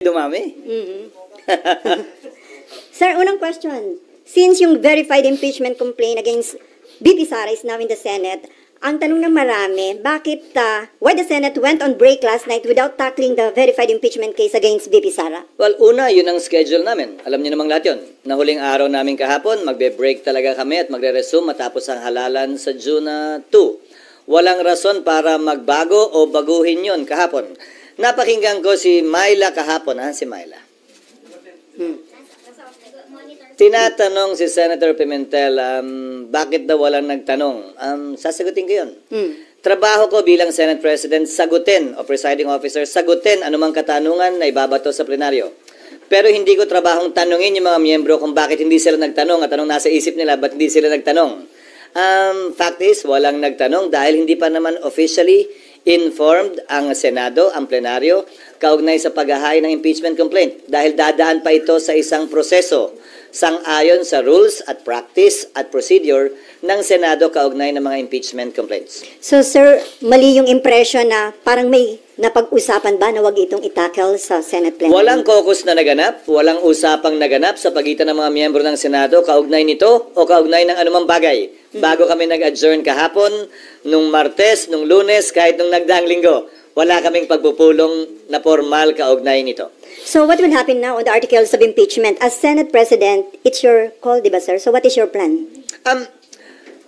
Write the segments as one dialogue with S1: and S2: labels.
S1: Dumami.
S2: Sir, unang question. Since yung verified impeachment complaint against VP Sara is now in the Senate, ang tanong ng marami, why the Senate went on break last night without tackling the verified impeachment case against VP Sara?
S1: Well, una, yun ang schedule namin. Alam niyo namang lahat yun. Na huling araw namin kahapon, magbe-break talaga kami at magre-resume matapos ang halalan sa June 2. Walang rason para magbago o baguhin yun kahapon. Napakinggan ko si Myla kahapon, si Myla. Tinatanong si Senator Pimentel, bakit daw walang nagtanong? Sasagutin ko yun. Trabaho ko bilang Senate President, sagutin, o presiding officer, sagutin anumang katanungan na ibabato sa plenaryo. Pero hindi ko trabahong tanungin yung mga miyembro kung bakit hindi sila nagtanong at anong nasa isip nila, ba't hindi sila nagtanong. Fact is, walang nagtanong dahil hindi pa naman officially informed ang Senado, ang plenaryo, kaugnay sa paghahain ng impeachment complaint. Dahil dadaan pa ito sa isang proseso sang-ayon sa rules at practice at procedure ng Senado kaugnay ng mga impeachment complaints.
S2: So, sir, mali yung impression na parang may napag-usapan ba na wag itong itackle sa Senate plenary?
S1: Walang caucus na naganap, walang usapang naganap sa pagitan ng mga miyembro ng Senado kaugnay nito o kaugnay ng anumang bagay. Bago kami nag-adjourn kahapon, nung Martes, nung Lunes, kahit nung nagdaang linggo, wala kaming pagpupulong na formal kaugnay nito.
S2: So what will happen now on the articles of impeachment? As Senate President, it's your call, di ba, sir? So what is your plan?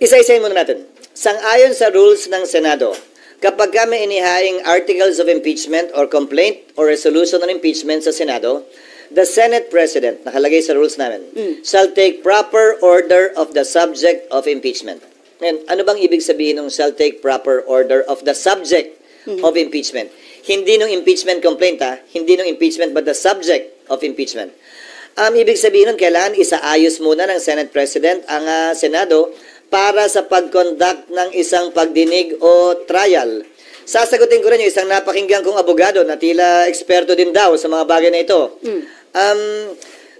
S1: Isa-isayin muna natin. Sang-ayon sa rules ng Senado, kapag kami inihaing articles of impeachment or complaint or resolution on impeachment sa Senado, the Senate President, nakalagay sa rules namin, shall take proper order of the subject of impeachment. And ano bang ibig sabihin ng shall take proper order of the subject of impeachment? Hindi nung impeachment complaint, hindi nung impeachment but the subject of impeachment. Ibig sabihin nun, kailangan isaayos muna ng Senate President ang Senado para sa pag-conduct ng isang pagdinig o trial. Sasagutin ko rin yung isang napakinggan kong abogado na tila eksperto din daw sa mga bagay na ito.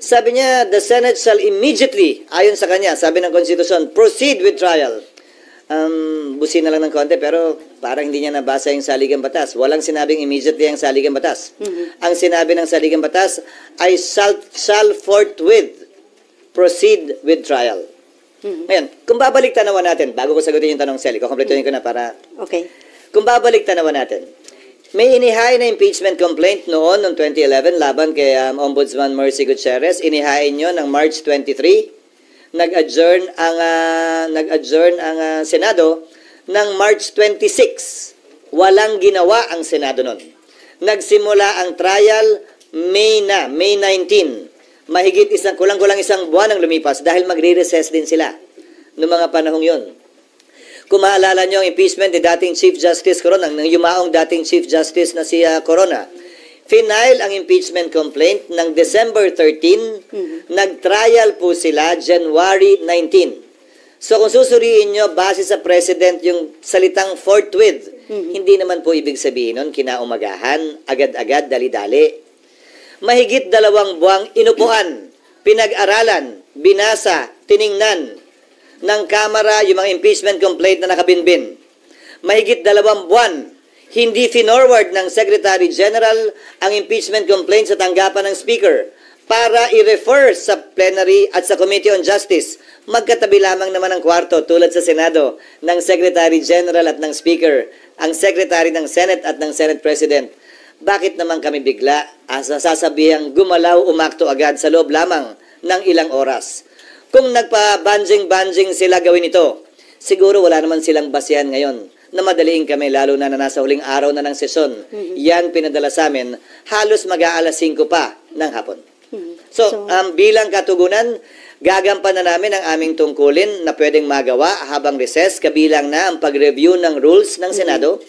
S1: Sabi niya, the Senate shall immediately, ayon sa kanya, sabi ng Constitution, proceed with trial. Busin na lang ng konti, pero parang hindi niya nabasa yung saligang batas. Walang sinabing immediately ang saligang batas. Ang sinabi ng saligang batas ay shall forthwith proceed with trial. Ngayon, kung babalik tanawan natin, bago ko sagutin yung tanong, Sally, kukompletuhin ko na para...
S2: Okay.
S1: Kung babalik tanawan natin, may inihain na impeachment complaint noong 2011 laban kay Ombudsman Mercy Gutierrez. Inihain nyo ng March 23. Nag-adjourn ang Senado ng March 26. Walang ginawa ang Senado noon. Nagsimula ang trial May 19. Mahigit kulang-kulang isang buwan ang lumipas dahil magre-recess din sila noong mga panahong yon. Kung maalala nyo ang impeachment ni dating Chief Justice Corona, ng yumaong dating Chief Justice na si Corona, final ang impeachment complaint ng December 13, nag-trial po sila January 19. So kung susuriin nyo, base sa President yung salitang forthwith, hindi naman po ibig sabihin nun, kinaumagahan, agad-agad, dali-dali. Mahigit 2 buwang inupuan, pinag-aralan, binasa, tiningnan ng Kamara yung mga impeachment complaint na nakabinbin. Mahigit 2 buwan, hindi finorward ng Secretary General ang impeachment complaint sa tanggapan ng Speaker para i-refer sa plenary at sa Committee on Justice. Magkatabi lamang naman ang kwarto tulad sa Senado ng Secretary General at ng Speaker, ang Secretary ng Senate at ng Senate President. Bakit naman kami bigla sasabihang gumalaw umakto agad sa loob lamang ng ilang oras? Kung nagpa-banjing-banjing sila gawin ito, siguro wala naman silang basihan ngayon na madaliin kami, lalo na nasa huling araw na ng sesyon. Yan pinadala sa amin, halos mag-aalas 5 pa ng hapon. So, bilang katugunan, gagampanan namin ang aming tungkulin na pwedeng magawa habang recess, kabilang na ang pag-review ng rules ng Senado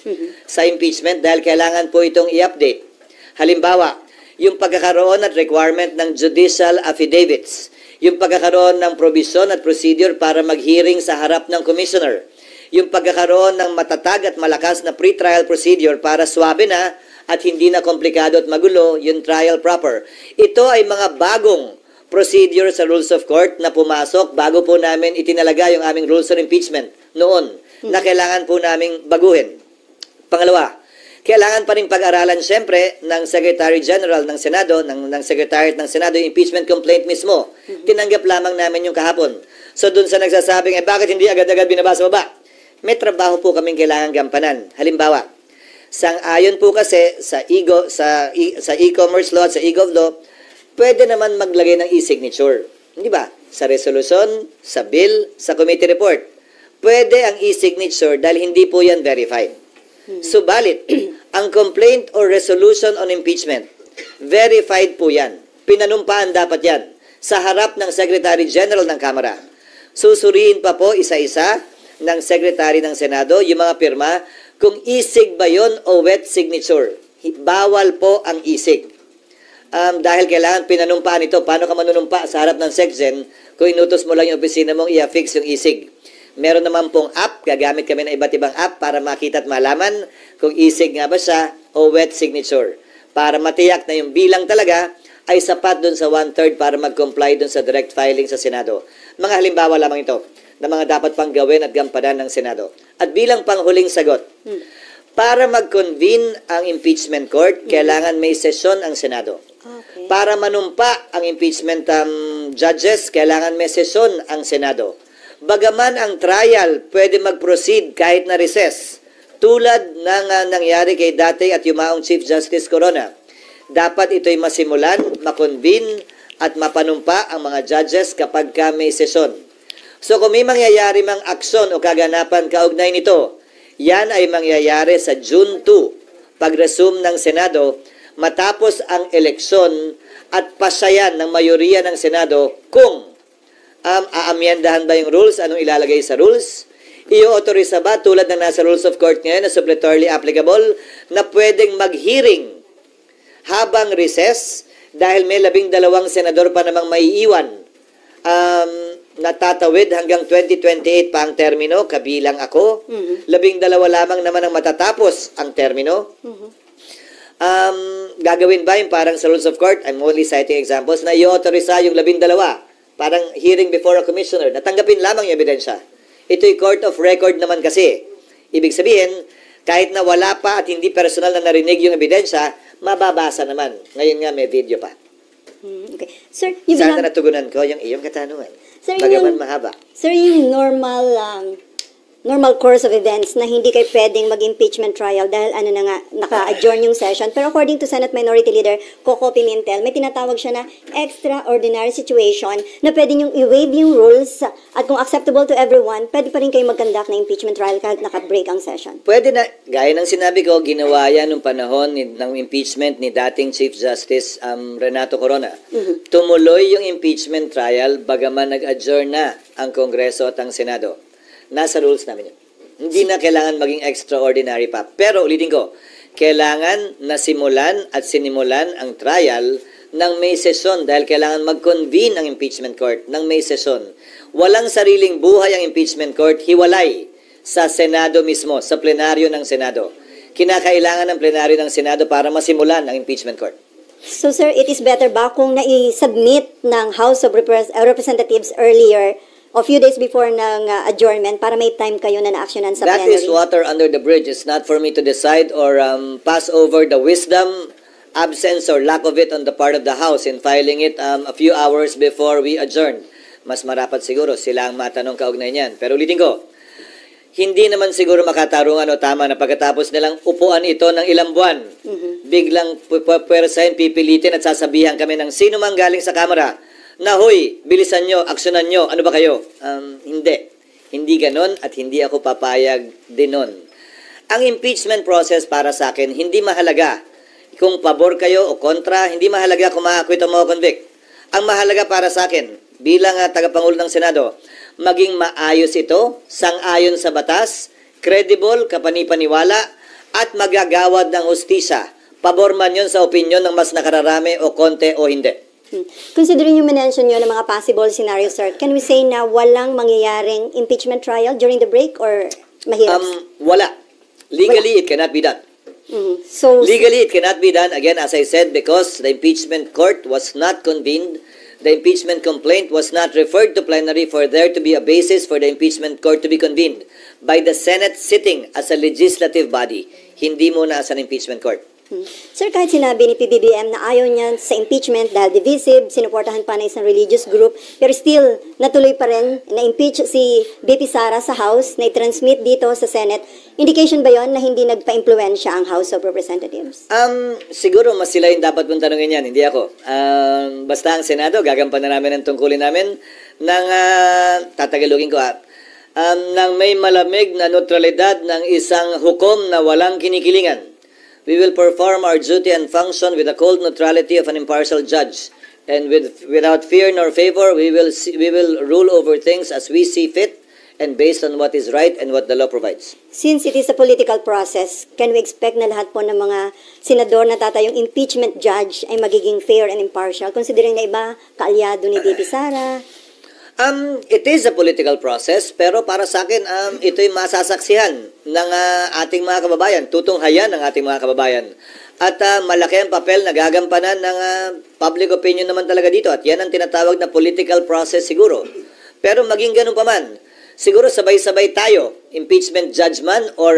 S1: sa impeachment dahil kailangan po itong i-update. Halimbawa, yung pagkakaroon at requirement ng judicial affidavits, yung pagkakaroon ng provision at procedure para mag-hearing sa harap ng commissioner, yung pagkakaroon ng matatag at malakas na pre-trial procedure para swabe na at hindi na komplikado at magulo yung trial proper. Ito ay mga bagong procedure sa rules of court na pumasok bago po namin itinalaga yung aming rules on impeachment noon na kailangan po naming baguhin. Pangalawa, Kailangan pa rin pag-aralan siyempre ng Secretary General ng Senado, ng Secretariat ng Senado, yung impeachment complaint mismo. Tinanggap lamang namin yung kahapon. So dun sa nagsasabing, bakit hindi agad-agad binabasa baba? May trabaho po kaming kailangan gampanan. Halimbawa, sang-ayon po kasi sa e-commerce law at sa e-gov law, pwede naman maglagay ng e-signature. Hindi ba? Sa resolution, sa bill, sa committee report. Pwede ang e-signature dahil hindi po yan verified. Subalit, ang complaint or resolution on impeachment, verified po yan. Pinanumpaan dapat yan sa harap ng Secretary General ng Kamara. Susuriin pa po isa-isa ng Secretary ng Senado yung mga pirma kung isig ba yun o wet signature. Bawal po ang isig. Dahil kailangan pinanumpaan ito. Paano ka manunumpa sa harap ng SecGen kung inutos mo lang yung opisina mong i-affix yung isig? Meron naman pong app, gagamit kami ng iba't ibang app para makita at malaman kung isig nga ba siya o wet signature. Para matiyak na yung bilang talaga ay sapat dun sa 1/3 para mag-comply dun sa direct filing sa Senado. Mga halimbawa lamang ito na mga dapat pang gawin at gampanan ng Senado. At bilang panghuling sagot, para mag-convene ang impeachment court, kailangan may sesyon ang Senado.
S2: Okay.
S1: Para manumpa ang impeachment judges, kailangan may sesyon ang Senado. Bagaman ang trial pwede mag-proceed kahit na recess, tulad ng nangyari kay dati at yumaong Chief Justice Corona. Dapat ito'y masimulan, makonvene at mapanumpa ang mga judges kapag may sesyon. So kung may mangyayari mang aksyon o kaganapan kaugnay nito, yan ay mangyayari sa June 2, pag-resume ng Senado, matapos ang eleksyon at pasayan ng mayoriya ng Senado kung aamyendahan ba yung rules, anong ilalagay sa rules, i-authorize ba tulad ng nasa rules of court ngayon na suppletorily applicable na pwedeng mag-hearing habang recess dahil may 12 senador pa namang maiiwan natatawid hanggang 2028 pa ang termino, kabilang ako. 12 lamang naman ang matatapos ang termino. Gagawin ba yung parang sa rules of court? I'm only citing examples na i-authorize yung 12, parang hearing before a commissioner. Natanggapin lamang yung ebidensya. Ito'y court of record naman kasi. Ibig sabihin, kahit na wala pa at hindi personal na narinig yung ebidensya, mababasa naman. Ngayon nga may video pa.
S2: Okay. Sir, yung
S1: Sana natugunan ko yung iyong katanungan.
S2: Sir,
S1: Bagaman mahaba.
S2: Sir, yung normal course of events na hindi kayo pwedeng mag-impeachment trial dahil naka-adjourn yung session. Pero according to Senate Minority Leader Coco Pimentel, may tinatawag siya na extraordinary situation na pwede niyong i-waive yung rules at kung acceptable to everyone, pwede pa rin kayo mag-conduct na impeachment trial kahit naka-break ang session.
S1: Pwede na, gaya ng sinabi ko, ginawa yan nung panahon ng impeachment ni dating Chief Justice Renato Corona. Tumuloy yung impeachment trial bagaman nag-adjourn na ang Kongreso at ang Senado. Nasa rules namin yun. Hindi na kailangan maging extraordinary pa. Pero ulitin ko, kailangan nasimulan at sinimulan ang trial ng may sesyon dahil kailangan mag-convene ang impeachment court ng may sesyon. Walang sariling buhay ang impeachment court, hiwalay sa Senado mismo, sa plenaryo ng Senado. Kinakailangan ng plenaryo ng Senado para masimulan ang impeachment court.
S2: So sir, it is better ba kung na-submit ng House of Representatives earlier a few days before ng adjournment para may time kayo na na-actionan sa
S1: That
S2: plenary?
S1: is water under the bridge. It's not for me to decide or pass over the wisdom, absence, or lack of it on the part of the House in filing it a few hours before we adjourn. Mas marapat siguro sila ang matanong kaugnay niyan. Pero ulitin ko, hindi naman siguro makatarungan o tama na pagkatapos nilang upuan ito ng ilang buwan. Biglang pwersahin, pipilitin at sasabihan kami ng sino mang galing sa Kamara na, hoy, bilisan nyo, aksyonan nyo, ano ba kayo? Hindi. Hindi ganon at hindi ako papayag din nun. Ang impeachment process para sa akin, hindi mahalaga kung pabor kayo o kontra, hindi mahalaga kung ma-acquit o ma-convict. Ang mahalaga para sa akin, bilang tagapangulo ng Senado, maging maayos ito, sang-ayon sa batas, credible, kapanipaniwala, at magagawad ng hustisya. Pabor man yun sa opinyon ng mas nakararami o konti o hindi.
S2: Considering yung mention nyo ng mga possible scenarios, sir, can we say na walang mangyayaring impeachment trial during the break or mahirap?
S1: Wala. Legally, it cannot be done.
S2: So,
S1: Legally, it cannot be done, again, as I said, because the impeachment court was not convened the impeachment complaint was not referred to plenary for there to be a basis for the impeachment court to be convened by the Senate sitting as a legislative body, hindi muna as an impeachment court.
S2: Sir, kahit sinabi ni PBBM na ayaw niya sa impeachment dahil divisive, sinuportahan pa na isang religious group, pero still, natuloy pa rin na-impeach si BP Sara sa House, na i-transmit dito sa Senate. Indication ba yon na hindi nagpa-impluensya ang House of Representatives?
S1: Siguro mas sila yung dapat mong tanongin yan, hindi ako. Basta ang Senado, gagampanan namin ang tungkulin namin ng, tatagalogin ko ng may malamig na neutralidad ng isang hukom na walang kinikilingan. We will perform our duty and function with the cold neutrality of an impartial judge, and without fear nor favor, we will rule over things as we see fit and based on what is right and what the law provides.
S2: Since it is a political process, can we expect na lahat po ng mga senador na tatayong impeachment judge ay magiging fair and impartial, considering na iba kaalyado ni BP Sara?
S1: It is a political process, pero para sa akin, ito'y masasaksihan ng ating mga kababayan, tutunghayan ng ating mga kababayan. At malaki ang papel na gagampanan ng public opinion naman talaga dito. At yan ang tinatawag na political process siguro. Pero maging ganun pa man, siguro sabay-sabay tayo, impeachment judge man or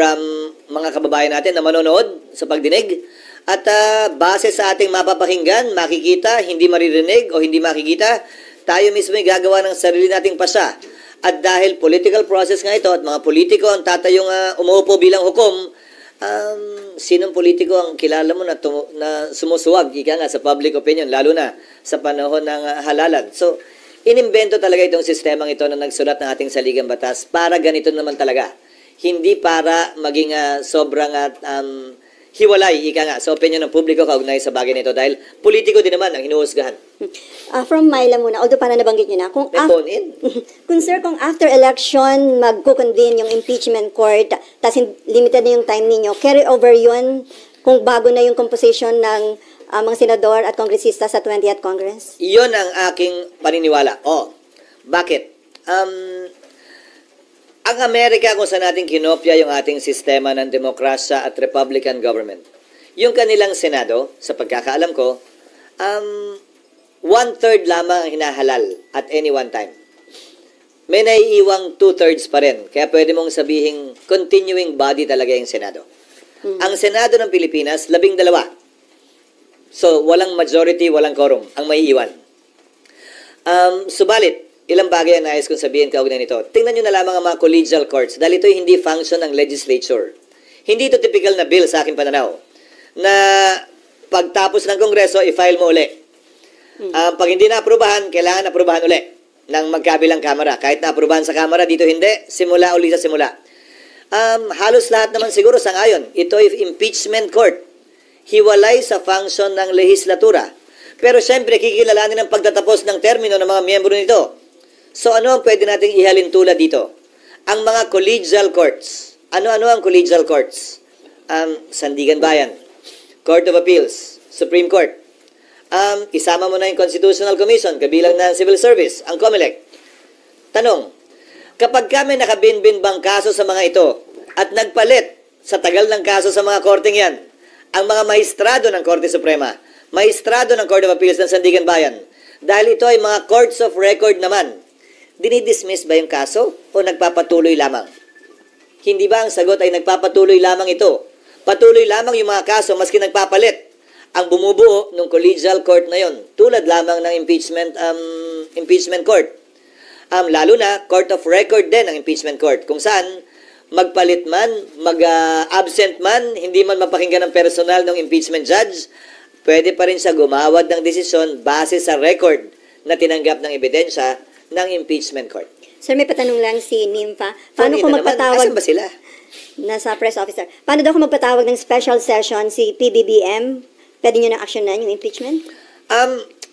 S1: mga kababayan natin na manonood sa pagdinig. At base sa ating mapapakinggan, makikita, hindi maririnig o hindi makikita, tayo mismo ay gagawa ng sarili nating pasya. At dahil political process nga ito at mga politiko ang tatayong umuupo bilang hukom, sinong politiko ang kilala mo na sumusuwag, ika nga, sa public opinion, lalo na sa panahon ng halalan. So, inimbento talaga itong sistemang ito na nagsulat ng ating saligang batas para ganito naman talaga. Hindi para maging sobrang hiwalay, ika nga, sa opinion ng publiko kaugnay sa bagay nito dahil politiko din naman ang hinuhusgahan.
S2: From Myla muna, although parang nabanggit nyo na, kung sir, kung after election magko-convene yung impeachment court, tas limited na yung time ninyo, carry over yun kung bago na yung composition ng mga senador at kongresista sa 20th Congress?
S1: Iyon ang aking paniniwala. Bakit? Ang Amerika, kung saan natin kinopya yung ating sistema ng demokrasya at Republican government, yung kanilang Senado, sa pagkakaalam ko, 1/3 lamang ang hinahalal at any one time. May naiiwang 2/3 pa rin. Kaya pwede mong sabihin, continuing body talaga yung Senado. Ang Senado ng Pilipinas, 12. So, walang majority, walang quorum ang maiiwan. Subalit, ilang bagay ang nais kong sabihin kaugnay nito. Tingnan nyo na lamang ang mga collegial courts dahil ito hindi function ng legislature. Hindi ito typical na bill sa aking pananaw na pagtapos ng Kongreso, i-file mo uli. Pag hindi na-aprobahan, kailangan aprobahan uli ng magkabilang kamara. Kahit na-aprobahan sa kamara, dito hindi, simula uli sa simula. Halos lahat naman siguro sang-ayon. Ito ay impeachment court. Hiwalay sa function ng lehislatura. Pero syempre, kikilalanin ang pagtatapos ng termino ng mga miyembro nito. So ano ang pwede nating ihalin tulad dito? Ang mga collegial courts. Ano-ano ang collegial courts? Sandigan Bayan, Court of Appeals, Supreme Court. Isama mo na yung Constitutional Commission, kabilang na Civil Service, ang COMELEC. Tanong, kapag kami nakabinbin bang kaso sa mga ito at nagpalit sa tagal ng kaso sa mga korteng yan, ang mga maestrado ng Korte Suprema, maestrado ng Court of Appeals ng Sandigan Bayan, dahil ito ay mga courts of record naman, dinidismiss ba yung kaso o nagpapatuloy lamang? Hindi ba ang sagot ay nagpapatuloy lamang ito? Patuloy lamang yung mga kaso maski nagpapalit. Ang bumubuo ng collegial court na yon, tulad lamang ng impeachment court. Lalo na, court of record din ang impeachment court, kung saan magpalit man, mag-absent man, hindi man mapakinggan ng personal ng impeachment judge, pwede pa rin siya gumawad ng desisyon base sa record na tinanggap ng ebidensya ng impeachment court.
S2: Sir, may patanong lang si Nympha. Paano kung magpatawag?
S1: Asan ba sila?
S2: Nasa press officer. Paano daw kung magpatawag ng special session si PBBM? Pwede nyo na actionan yung impeachment?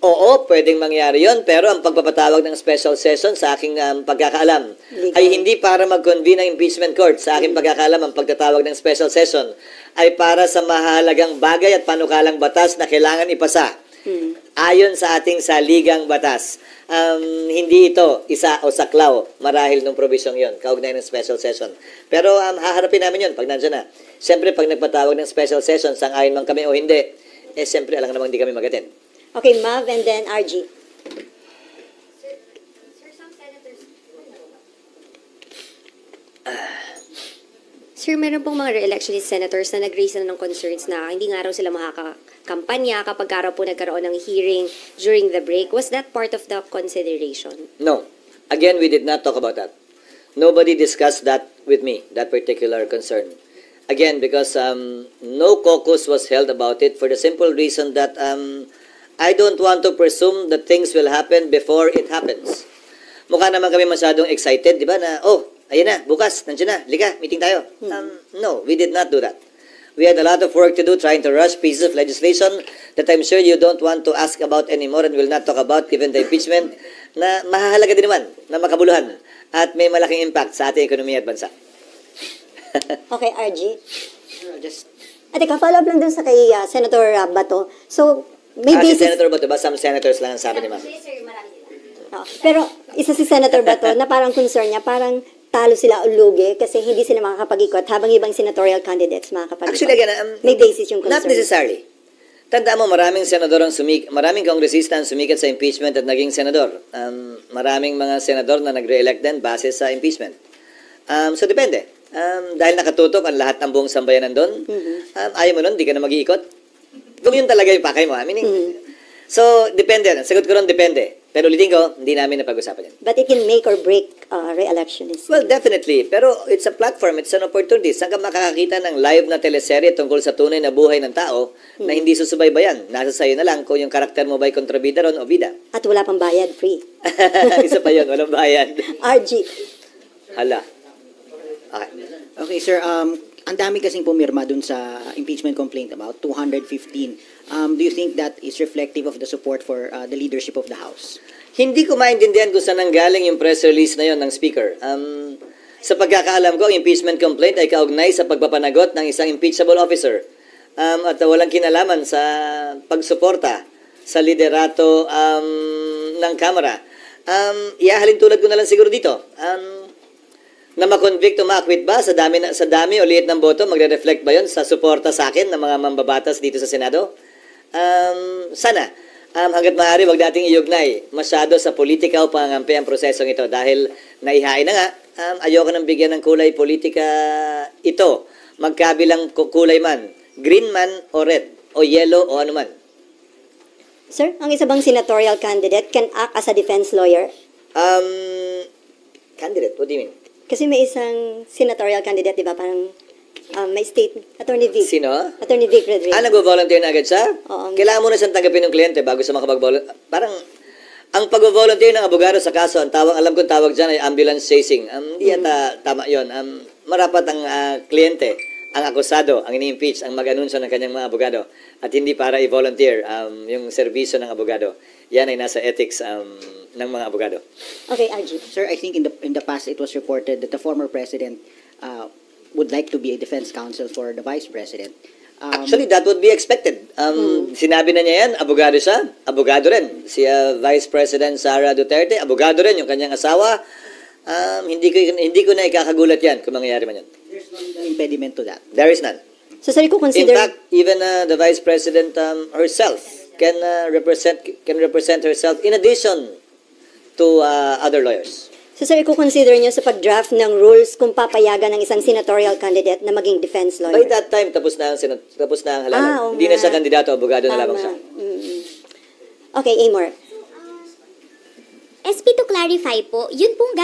S1: Oo, pwedeng mangyari yon. Pero ang pagpapatawag ng special session sa aking pagkakaalam ay hindi para mag-convene ng impeachment court. Sa aking pagkakaalam, ang pagtatawag ng special session ay para sa mahalagang bagay at panukalang batas na kailangan ipasa. Ayon sa ating saligang batas. Hindi ito isa o saklaw marahil ng probisyong yon, kaugnay ng special session. Pero haharapin namin yon pag nandiyan na. Siyempre, pag nagpatawag ng special session, sang-ayon man kami o hindi, siyempre, alam namang hindi kami mag-attend.
S2: Okay, Mav and then RG.
S3: Sir, meron pong mga re-electionist senators na nag-raise na ng concerns na hindi nga raw sila makakampanya kapag araw po nagkaroon ng hearing during the break. Was that part of the consideration?
S1: No. Again, we did not talk about that. Nobody discussed that with me, that particular concern. Again, because no caucus was held about it for the simple reason that I don't want to presume that things will happen before it happens. Mukha naman kami masyadong excited, di ba, na, oh, ayun na, bukas, nandiyan na, liga, meeting tayo. No, we did not do that. We had a lot of work to do trying to rush pieces of legislation that I'm sure you don't want to ask about anymore and will not talk about given the impeachment na mahahalaga din naman na makabuluhan at may malaking impact sa ating ekonomiya at bansa.
S2: Okay, RG.
S4: Just
S2: Teka, follow up lang dun sa kay Senator Bato. So, may
S1: Si
S2: basis...
S1: Senator Bato ba? Some senators lang ang sabi ni ma'am.
S2: Pero isa si Senator Bato na parang concern niya, parang talo sila o lugi kasi hindi sila makakapag-ikot habang ibang senatorial candidates makakapag-ikot.
S1: Actually, again,
S2: may basis yung concern.
S1: not necessarily. Tandaan mo, maraming senador maraming kongresista ang sumikat sa impeachment at naging senador. Maraming mga senador na nagre-elect din base sa impeachment. So, depende. Dahil nakatutok ang lahat ng buong sambayanan doon, ayaw mo nun, di ka na mag-iikot. Kung yun talaga yung pakay mo, meaning, so, depende. Sagot ko ron, depende. Pero ulitin ko, hindi namin napag-usapan yan.
S2: But it can make or break re-electionism.
S1: Well, definitely. Pero it's a platform, it's an opportunity. Saan ka makakakita ng live na teleserye tungkol sa tunay na buhay ng tao na hindi susubaybayan? Nasa sayo na lang kung yung karakter mo ba'y kontrabida ron o bida.
S2: At wala pang bayad, free.
S1: Isa pa yun, walang bayad.
S2: RG.
S1: Hala. Okay.
S4: okay, sir. Ang dami kasing pumirma dun sa impeachment complaint, about 215. Do you think that is reflective of the support for the leadership of the House?
S1: Hindi ko maintindihan kung saan nanggaling yung press release na yon ng Speaker. Sa pagkakaalam ko, ang impeachment complaint ay kaugnay sa pagpapanagot ng isang impeachable officer at walang kinalaman sa pagsuporta sa liderato ng Kamara. Ihahalin tulad ko na lang siguro dito. Na ma-convict o ma-acquit ba sa dami o liit ng boto, magre-reflect ba yon sa suporta sa akin ng mga mambabatas dito sa Senado? Sana. Hanggat maaari, wag nating iugnay masyado sa politika o pangangampi ang prosesong ito dahil naihain na nga, ayoko nang bigyan ng kulay politika ito. Magkabilang kulay man, green man o red, o yellow o ano man.
S2: Sir, ang isa bang senatorial candidate can act as a defense lawyer?
S1: Candidate, what do you mean?
S2: Kasi may isang senatorial candidate, di ba? Parang may state, Attorney Vic.
S1: Sino?
S2: Attorney Vic Rodriguez.
S1: Nag-volunteer na agad siya?
S2: Oo.
S1: Kailangan muna siyang tanggapin ng kliyente bago siya makapag-volunteer. Parang, ang pag-volunteer ng abogado sa kaso, ang tawag, alam kong tawag dyan ay ambulance chasing. Hindi yata tama yun. Marapat ang kliyente, ang akusado, ang ini-impeach, ang mag-anunsyo ng kanyang mga abogado. At hindi para i-volunteer yung serbisyo ng abogado. Yan ay nasa ethics ng mga abogado.
S2: Okay, RG.
S4: Sir, I think in the past it was reported that the former president would like to be a defense counsel for the vice president.
S1: Actually, that would be expected. Sinabi na niya yan, abogado siya, abogado rin. Si Vice President Sara Duterte, abogado rin yung kanyang asawa. Hindi ko na ikakagulat yan kung mangyayari man yan.
S4: There's no impediment to that.
S1: There is none.
S2: So, sorry ko
S1: In
S2: consider...
S1: fact, even the Vice President herself can represent herself in addition to other lawyers.
S2: So, sir, i-consider nyo sa pag-draft ng rules kung papayagan ng isang senatorial candidate na maging defense lawyer?
S1: By that time, tapos na ang halalan.
S2: Oo
S1: Hindi na
S2: nga.
S1: siya kandidato, abogado na lamang
S2: Tama.
S1: siya.
S2: Okay, Amor.
S5: SP, to clarify po, yun pong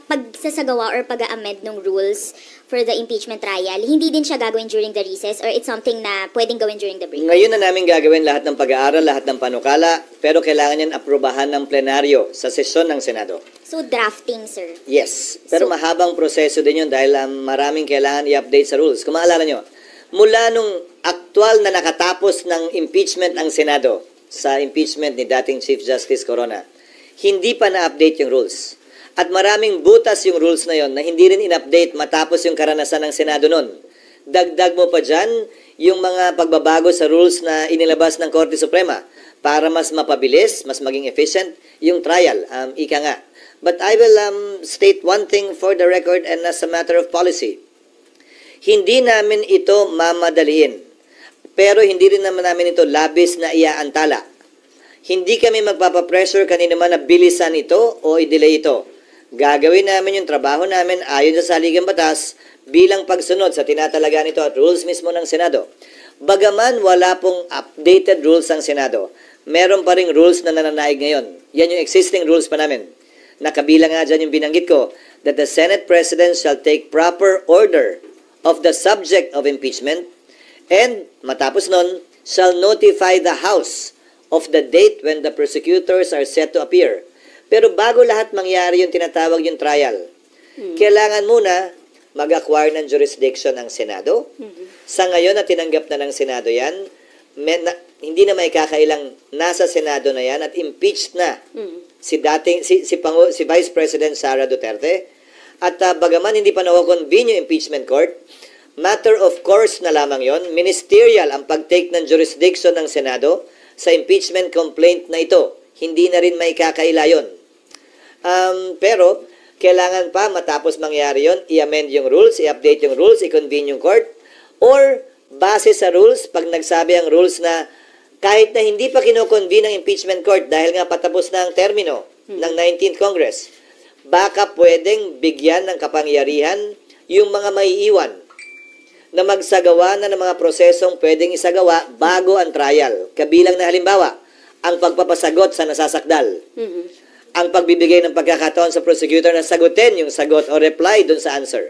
S5: pagsasagawa or pag-a-amend ng rules for the impeachment trial, hindi din siya gagawin during the recess or it's something na pwedeng gawin during the break?
S1: Ngayon na namin gagawin lahat ng pag-aaral, lahat ng panukala, pero kailangan yan aprobahan ng plenaryo sa sesyon ng Senado.
S5: So, drafting, sir.
S1: Yes, pero
S5: So-
S1: mahabang proseso din yun dahil maraming kailangan i-update sa rules. Kung maalala nyo, mula nung aktual na nakatapos ng impeachment ang Senado sa impeachment ni dating Chief Justice Corona, hindi pa na-update yung rules. At maraming butas yung rules na yon na hindi rin in-update matapos yung karanasan ng Senado nun. Dagdag mo pa dyan yung mga pagbabago sa rules na inilabas ng Korte Suprema para mas mapabilis, mas maging efficient yung trial. Ika nga. But I will state one thing for the record and as a matter of policy. Hindi namin ito mamadaliin. Pero hindi rin naman namin ito labis na iaantala. Hindi kami magpapapressure kanino man na bilisan ito o i-delay ito. Gagawin namin yung trabaho namin ayon sa saligang batas bilang pagsunod sa tinatalaga nito at rules mismo ng Senado. Bagaman wala pong updated rules ng Senado, meron pa ring rules na nananaig ngayon. Yan yung existing rules pa namin. Nakabilang nga dyan yung binanggit ko, that the Senate President shall take proper order of the subject of impeachment and, matapos nun, shall notify the House of the date when the prosecutors are set to appear. Pero bago lahat mangyari yung tinatawag yung trial, kailangan muna mag-acquire ng jurisdiction ng Senado. Sa ngayon na tinanggap na ng Senado yan, hindi na may kakailang nasa Senado na yan at impeached na si Vice President Sara Duterte. At bagaman hindi pa na-convene yung impeachment court, matter of course na lamang yon, ministerial ang pag-take ng jurisdiction ng Senado sa impeachment complaint na ito. Hindi na rin may kakaila yun. Pero, kailangan pa matapos mangyari yon, i-amend yung rules, i-update yung rules, i-convene yung court, or base sa rules, pag nagsabi ang rules na kahit na hindi pa kinoconvene ang impeachment court dahil nga patapos na ang termino ng 19th Congress, baka pwedeng bigyan ng kapangyarihan yung mga maiiwan na magsagawa na ng mga prosesong pwedeng isagawa bago ang trial. Kabilang na halimbawa, ang pagpapasagot sa nasasakdal. Ang pagbibigay ng pagkakataon sa prosecutor na sagutin yung sagot o reply dun sa answer.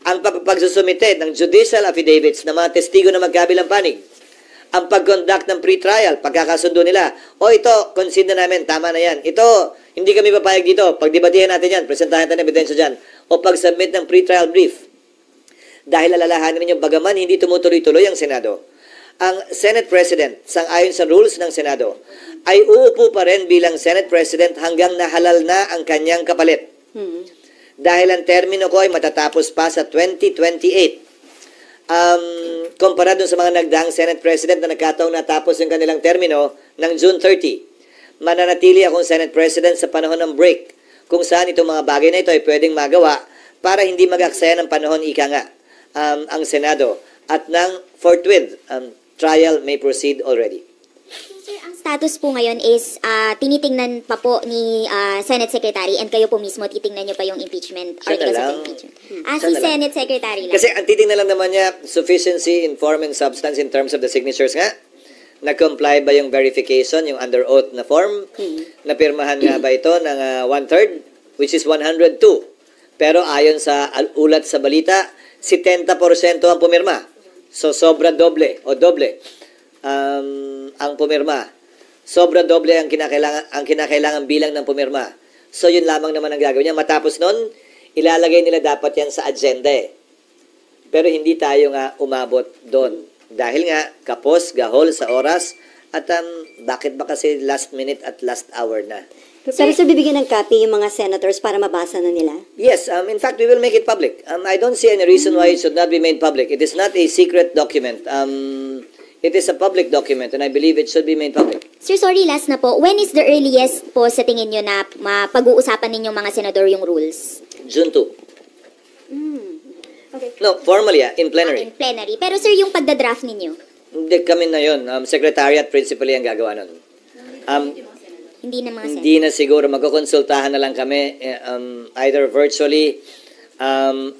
S1: Ang pagsusumite ng judicial affidavits ng mga testigo na magkabilang panig. Ang pag-conduct ng pre-trial, pagkakasundo nila. O ito, concede na namin, tama na yan. Ito, hindi kami papayag dito. Pagdebatihan natin yan, presentahan natin ebidensya dyan. O pag-submit ng pre-trial brief. Dahil alalahanin ninyo, bagaman hindi tumutuloy-tuloy ang Senado, ang Senate President, sang-ayon sa rules ng Senado, ay uupo pa rin bilang Senate President hanggang nahalal na ang kanyang kapalit. Dahil ang termino ko ay matatapos pa sa 2028. Kumpara dun sa mga nagdaang Senate President na nagkataong natapos yung kanilang termino ng June 30. Mananatili akong Senate President sa panahon ng break, kung saan itong mga bagay na ito ay pwedeng magawa para hindi mag-aksaya ng panahon ika nga ang Senado at nang forthwith trial may proceed already.
S5: Sir, ang status po ngayon is tinitingnan pa po ni Senate Secretary and kayo po mismo titingnan niyo pa yung impeachment, articles of impeachment. Si Senate Secretary lang.
S1: Kasi ang titingnan lang naman niya, sufficiency in form and substance in terms of the signatures nga. Nag-comply ba yung verification, yung under oath na form? Napirmahan nga ba ito ng 1/3, which is 102. Pero ayon sa ulat sa balita, 70% ang pumirma. So, sobra doble o doble ang pumirma. Sobra doble ang kinakailangan bilang ng pumirma. So, yun lamang naman ang gagawin niya. Matapos nun, ilalagay nila dapat yan sa agenda eh. Pero hindi tayo nga umabot doon. Dahil nga, kapos, gahol sa oras, at bakit ba kasi last minute at last hour na?
S2: Pero sir, bibigyan ng copy yung mga senators para mabasa na nila?
S1: Yes, in fact, we will make it public. I don't see any reason why it should not be made public. It is not a secret document. It is a public document and I believe it should be made public.
S5: Sir, sorry, last na po. When is the earliest po sa tingin nyo na mapag-uusapan ninyong mga senador yung rules?
S1: June 2.
S2: Okay.
S1: No, formally, in plenary.
S5: In plenary. Pero sir, yung pagdadraft ninyo?
S1: Hindi kami na yun. Secretariat principally ang gagawa nun.
S5: Hindi na mga senador?
S1: Hindi na siguro. Magkukonsultahan na lang kami either virtually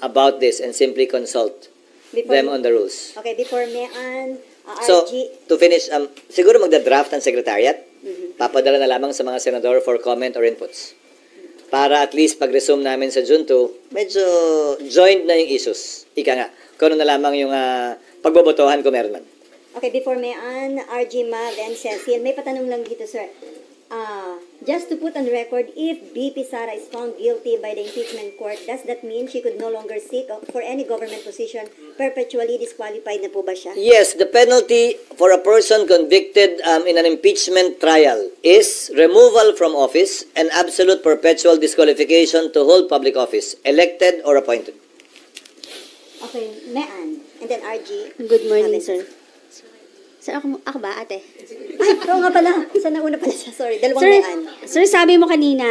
S1: about this and simply consult them on the rules.
S2: Okay, before Mayan,
S1: So,
S2: RG,
S1: to finish, siguro magda-draft ang secretariat. Papadala na lamang sa mga senador for comment or inputs. Para at least pag-resume namin sa June 2, medyo joined na yung issues. Ika nga, kung ano na lamang yung pagbobotohan kung meron man.
S2: okay, before Mayan, RG, Mav, and Cecil, may patanong lang dito, sir. Just to put on record, if BP Sara is found guilty by the impeachment court, does that mean she could no longer seek for any government position? Perpetually disqualified na po ba siya?
S1: Yes, the penalty for a person convicted in an impeachment trial is removal from office and absolute perpetual disqualification to hold public office, elected or appointed.
S2: Okay, Mayan, and then RG.
S6: Good morning,
S2: Mav.
S6: sir. Sir, ako ba, ate?
S2: Ay, oo nga pala. Sa nauna pala siya. Sorry, dalawang
S6: Sir,
S2: Mayan.
S6: sir, sabi mo kanina,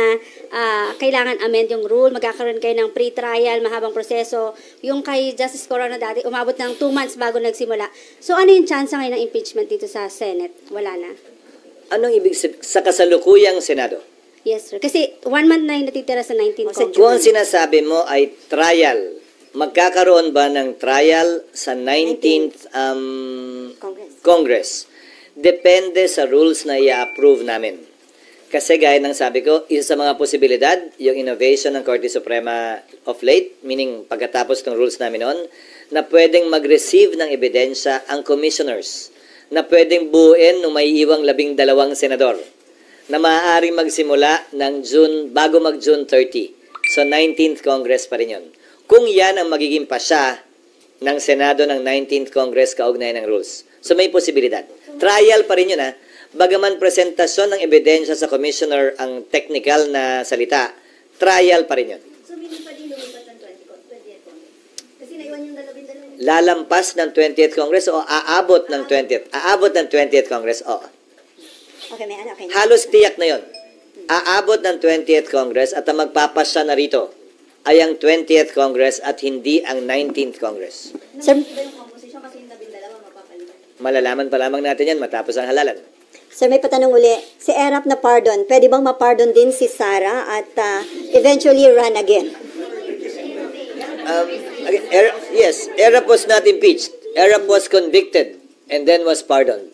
S6: kailangan amend yung rule, magkakaroon kayo ng pre-trial, mahabang proseso. Yung kay Justice Corona dati, umabot ng 2 months bago nagsimula. So, ano yung chance ngayon ng impeachment dito sa Senate? Wala na.
S1: Anong ibig sabihin sa kasalukuyang Senado?
S6: Yes, sir. Kasi 1 month na yung natitira sa 19
S2: sa
S6: Congress.
S1: Kung ang sinasabi mo ay trial, magkakaroon ba ng trial sa 19th Congress? Depende sa rules na i-approve namin. Kasi gaya ng sabi ko, isa sa mga posibilidad, yung innovation ng Korte Suprema of late, meaning pagkatapos ng rules namin noon, na pwedeng mag-receive ng ebidensya ang commissioners, na pwedeng buuin ng may iwang 12 senador, na maaaring magsimula ng June, bago mag-June 30. So 19th Congress pa rin yun. Kung yan ang magiging pasya ng Senado ng 19th Congress kaugnay ng rules. So may posibilidad. Trial pa rin yun, ha. Bagaman presentasyon ng ebidensya sa commissioner ang technical na salita, trial pa rin yun.
S2: So, hindi pa din lumipat ng 20th Congress? Kasi naiwan yung 12.
S1: Lalampas ng 20th Congress o aabot ng 20th? Aabot ng 20th Congress, oo.
S2: Okay, may ano, okay.
S1: Halos tiyak na yun. Aabot ng 20th Congress at ang magpapasya na rito ay ang 20th Congress at hindi ang 19th Congress.
S2: Sir,
S1: Malalaman pa lamang natin yan matapos ang halalan.
S2: Sir, may patanong uli. Si Erap na pardon, pwede bang ma-pardon din si Sara at eventually run again?
S1: Yes, Erap was not impeached. Erap was convicted and then was pardoned.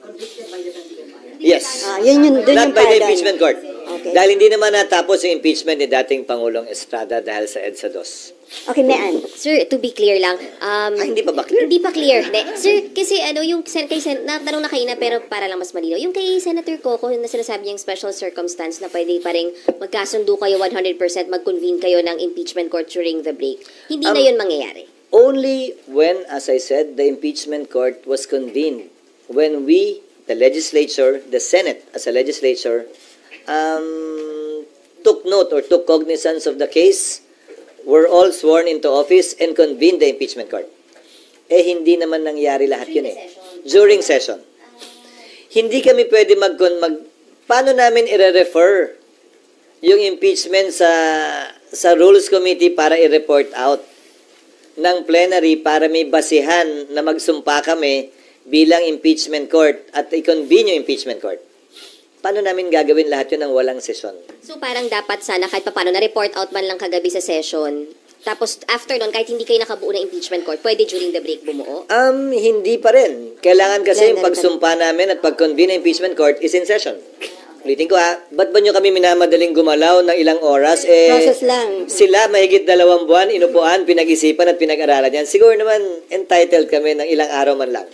S1: Yes.
S2: Yun
S1: Not
S2: yung
S1: by the
S2: pardon.
S1: impeachment court.
S2: Okay.
S1: Dahil hindi naman natapos yung impeachment ni dating Pangulong Estrada dahil sa EDSA 2.
S2: Okay, Mean.
S3: Sir, to be clear lang.
S1: Hindi pa ba clear?
S3: Hindi pa clear. Sir, kasi yung natanong na kayo na pero para lang mas malinaw. Yung kay Senator Coco na sinasabi niyang special circumstance na pwede pa rin magkasundo kayo 100%, mag-convene kayo ng impeachment court during the break. Hindi na yun mangyayari.
S1: Only when, as I said, the impeachment court was convened. When we, the legislature, the Senate as a legislature, took note or took cognizance of the case, were all sworn into office and convened the impeachment court. Hindi naman nangyari lahat yun eh. During session. Hindi kami pwede paano namin i-refer yung impeachment sa Rules Committee para i-report out ng plenary para may basihan na magsumpa kami bilang impeachment court at i-convene yung impeachment court. Paano namin gagawin lahat yun ng walang session?
S3: So parang dapat sana kahit paano na-report out man lang kagabi sa session, tapos after nun, kahit hindi kayo nakabuo ng impeachment court, pwede during the break bumuo?
S1: Hindi pa rin. Kailangan kasi yung pagsumpa namin at pag-convene ng impeachment court is in session. Ulitin ko ba't ba nyo kami minamadaling gumalaw ng ilang oras?
S2: Process lang.
S1: Sila mahigit 2 buwan, inupuan, pinag-isipan at pinag-aralan yan. Siguro naman entitled kami ng ilang araw man lang.